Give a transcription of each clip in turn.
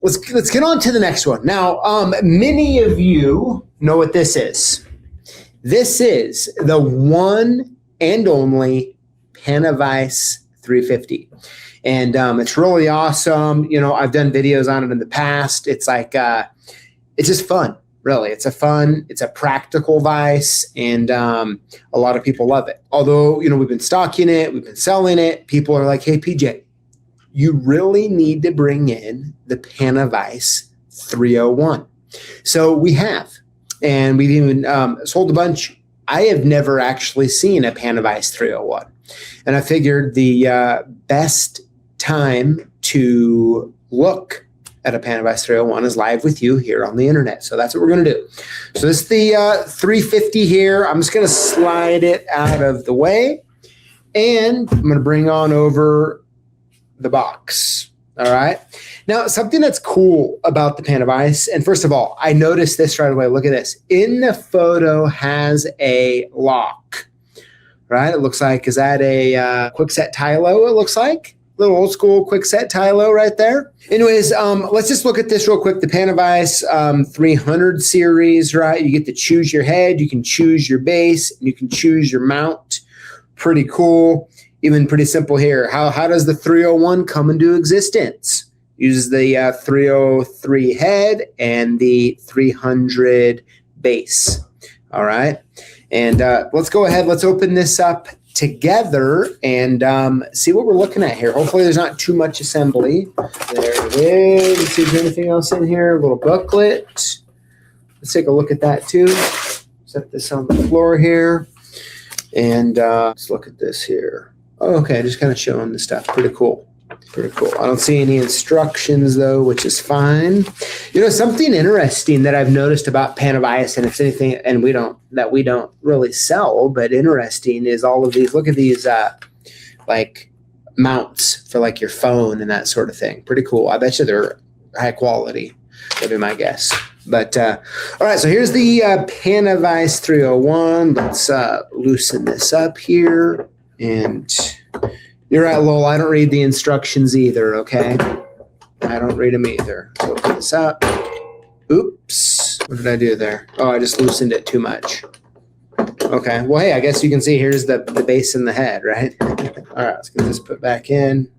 let's get on to the next one. Now, many of you know what this is. This is the one and only Panavise 350. And it's really awesome. You know, I've done videos on it in the past. It's like, it's just fun, really. It's a practical vise, and a lot of people love it. Although, you know, we've been stocking it, we've been selling it. People are like, hey, PJ, you really need to bring in the Panavise 301. So we have, and we've even sold a bunch. I have never actually seen a Panavise 301. And I figured the best time to look at a Panavise 301 is live with you here on the internet. So that's what we're going to do. So this is the 350 here. I'm just going to slide it out of the way. And I'm going to bring on over the box. All right. Now, something that's cool about the Panavise, and first of all, I noticed this right away. Look at this. In the photo has a lock, right? It looks like, is that a quick set tie-low, it looks like? Little old school quick set tie-low right there. Anyways, let's just look at this real quick. The Panavise 300 series, right? You get to choose your head, you can choose your base, and you can choose your mount. Pretty cool. Even pretty simple here. How does the 301 come into existence? Uses the 303 head and the 300 base. All right. And let's go ahead. Let's open this up together and see what we're looking at here. Hopefully there's not too much assembly. There it is. Let's see if there's anything else in here. A little booklet. Let's take a look at that too. Set this on the floor here. And let's look at this here. Oh, okay, just kind of showing the stuff. Pretty cool. Pretty cool. I don't see any instructions though, which is fine. You know, something interesting that I've noticed about Panavise, and it's anything, and we don't really sell, but interesting is all of these. Look at these like mounts for like your phone and that sort of thing. Pretty cool. I bet you they're high quality. That'd be my guess. But all right, so here's the Panavise 301. Let's loosen this up here. And you're right, Lowell. I don't read the instructions either, okay? I don't read them either. So open this up. Oops. What did I do there? Oh, I just loosened it too much. Okay. Well, hey, I guess you can see here's the base and the head, right? All right, let's get this put back in.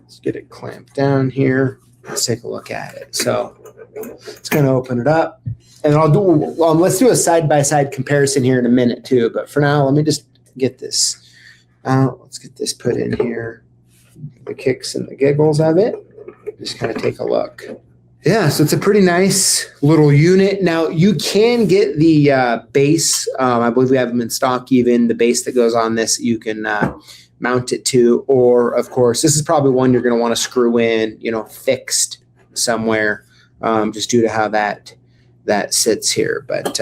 Let's get it clamped down here. Let's take a look at it. So it's going to open it up. And let's do a side-by-side comparison here in a minute too. But for now, let me just get this out. Let's get this put in here. The kicks and the giggles of it. Just kind of take a look. Yeah, so it's a pretty nice little unit. Now, you can get the base. I believe we have them in stock even. The base that goes on this, you can mount it to. Or, of course, this is probably one you're going to want to screw in, you know, fixed somewhere, just due to how that sits here. But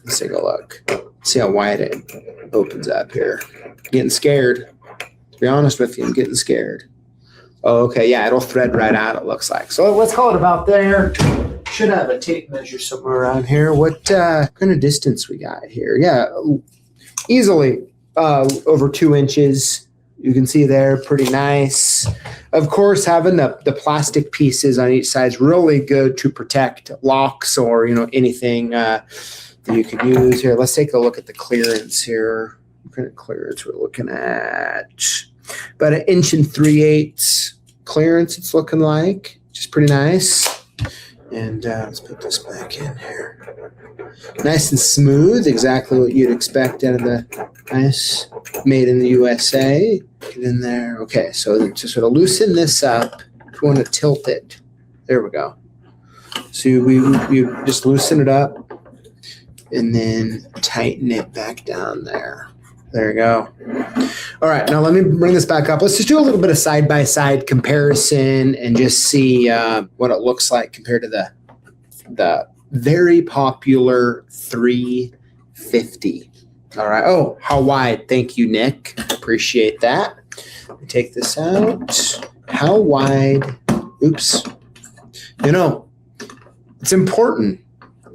let's take a look. See how wide it opens up here. Getting scared. To be honest with you, I'm getting scared. Oh, okay. Yeah, it'll thread right out, it looks like. So let's call it about there. Should have a tape measure somewhere around here. What kind of distance we got here? Yeah, easily over 2 inches. You can see there, pretty nice. Of course, having the plastic pieces on each side is really good to protect locks or, you know, anything that you could use here. Let's take a look at the clearance here. What kind of clearance we're looking at? About 1 3/8 inches clearance it's looking like, which is pretty nice. And let's put this back in here. Nice and smooth, exactly what you'd expect out of the nice made in the USA. Get in there. Okay, so to sort of loosen this up, if you want to tilt it, there we go. So you just loosen it up and then tighten it back down there. There you go. All right, now let me bring this back up. Let's just do a little bit of side-by-side comparison and just see what it looks like compared to the very popular 350. All right. Oh, how wide? Thank you, Nick. Appreciate that. Let me take this out. How wide? Oops. You know, it's important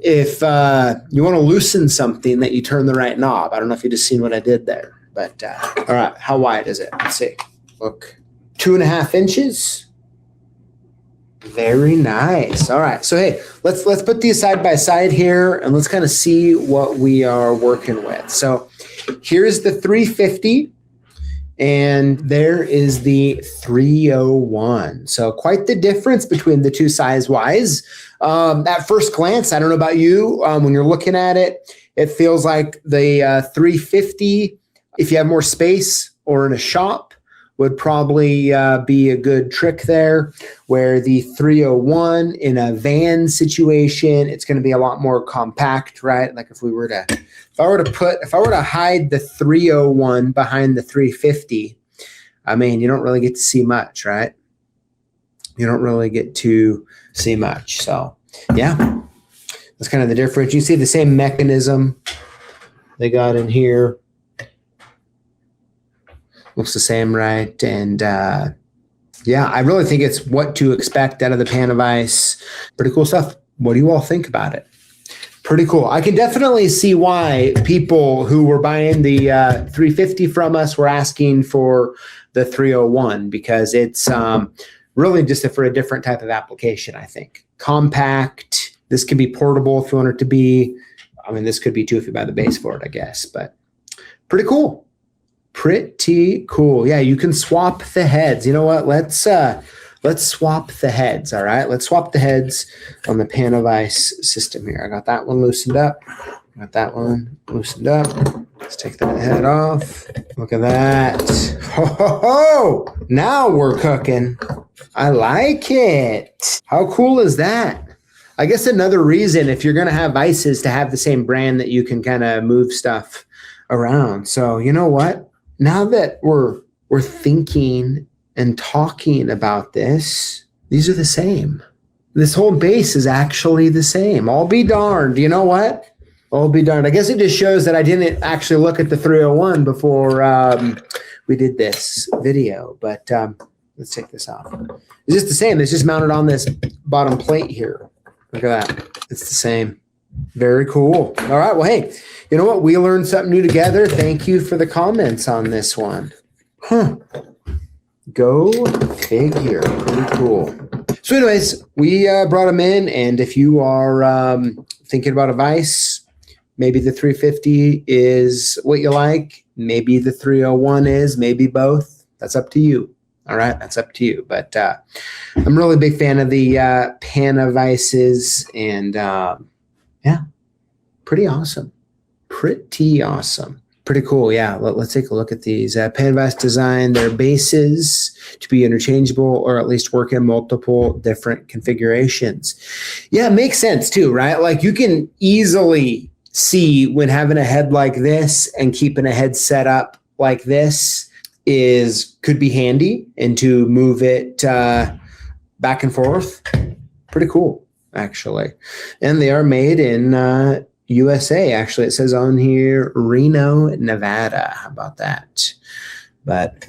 if you want to loosen something that you turn the right knob. I don't know if you just seen what I did there, but all right. How wide is it? Let's see. Look, 2.5 inches. Very nice. All right. So hey, let's put these side by side here and let's kind of see what we are working with. So here's the 350 and there is the 301. So quite the difference between the two size-wise. At first glance, I don't know about you, when you're looking at it, it feels like the 350, if you have more space or in a shop, would probably be a good trick there, where the 301 in a van situation, it's going to be a lot more compact, right? Like if I were to hide the 301 behind the 350, I mean, you don't really get to see much, right? You don't really get to see much. So yeah, that's kind of the difference. You see the same mechanism they got in here. Looks the same, right? And yeah, I really think it's what to expect out of the Panavise. Pretty cool stuff. What do you all think about it? Pretty cool. I can definitely see why people who were buying the 350 from us were asking for the 301, because it's really just for a different type of application, I think. Compact. This can be portable if you want it to be. I mean, this could be too if you buy the base for it, I guess. But pretty cool. Pretty cool. Yeah, you can swap the heads. You know what? Let's swap the heads. All right. Let's swap the heads on the Panavise system here. I got that one loosened up. Got that one loosened up. Let's take that head off. Look at that. Ho, ho, ho. Now we're cooking. I like it. How cool is that? I guess another reason, if you're going to have vices, to have the same brand that you can kind of move stuff around. So you know what? Now that we're thinking and talking about this, these are the same. This whole base is actually the same. I'll be darned. You know what? I'll be darned. I guess it just shows that I didn't actually look at the 301 before we did this video. But let's take this off. It's just the same. It's just mounted on this bottom plate here. Look at that. It's the same. Very cool. All right. Well, hey, you know what? We learned something new together. Thank you for the comments on this one. Huh. Go figure. Pretty cool. So anyways, we brought them in. And if you are thinking about a vise, maybe the 350 is what you like. Maybe the 301 is. Maybe both. That's up to you. All right. That's up to you. But I'm really a big fan of the Panavises. And yeah, pretty awesome. Pretty awesome. Pretty cool. Yeah, let's take a look at these. Panavise designed their bases to be interchangeable or at least work in multiple different configurations. Yeah, it makes sense too, right? Like you can easily see when having a head like this and keeping a head set up like this could be handy, and to move it back and forth. Pretty cool, actually. And they are made in USA. Actually, it says on here, Reno, Nevada. How about that? But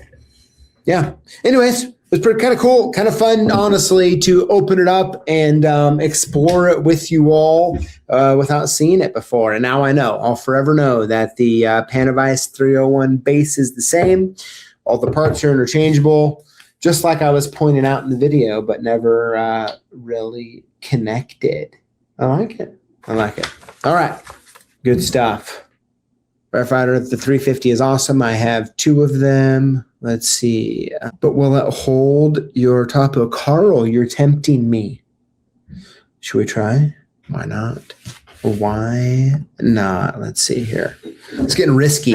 yeah, anyways, it was pretty kind of cool, kind of fun, honestly, to open it up and explore it with you all without seeing it before. And now I know, I'll forever know that the Panavise 301 base is the same. All the parts are interchangeable, just like I was pointing out in the video, but never really connected. I like it. I like it. All right. Good stuff. Rough Rider, the 350 is awesome. I have two of them. Let's see. But will it hold your topo? Carl, you're tempting me. Should we try? Why not? Why not? Let's see here. It's getting risky.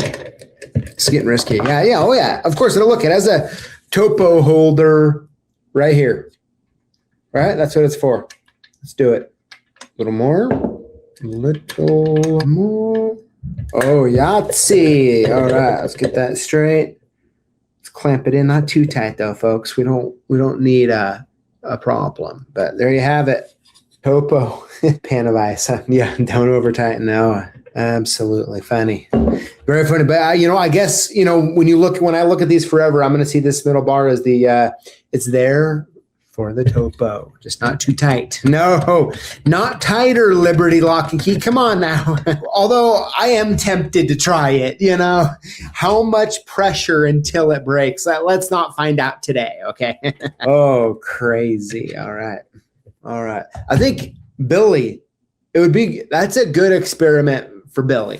It's getting risky. Yeah, yeah. Oh, yeah. Of course. Look, it has a topo holder right here. Right? That's what it's for. Let's do it. A little more. A little more. Oh, Yahtzee. All right. Let's get that straight. Let's clamp it in. Not too tight, though, folks. We don't need a problem. But there you have it. Topo. Panavise. Yeah, don't over tighten. No. Absolutely funny. Very funny. But I guess, when I look at these forever, I'm going to see this middle bar as it's there for the topo, just not too tight. No, not tighter, Liberty Lock and Key. Come on now. Although I am tempted to try it, you know, how much pressure until it breaks? Let's not find out today, okay? Oh, crazy. All right. I think Billy, that's a good experiment for Billy.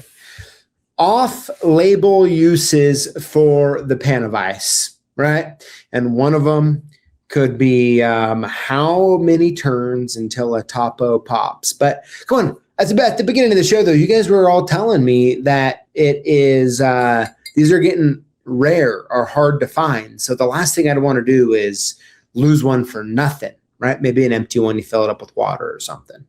Off-label uses for the Panavise, right? And one of them could be how many turns until a topo pops. But come on, at the beginning of the show, though, you guys were all telling me that it is these are getting rare or hard to find. So the last thing I'd want to do is lose one for nothing, right? Maybe an empty one, you fill it up with water or something.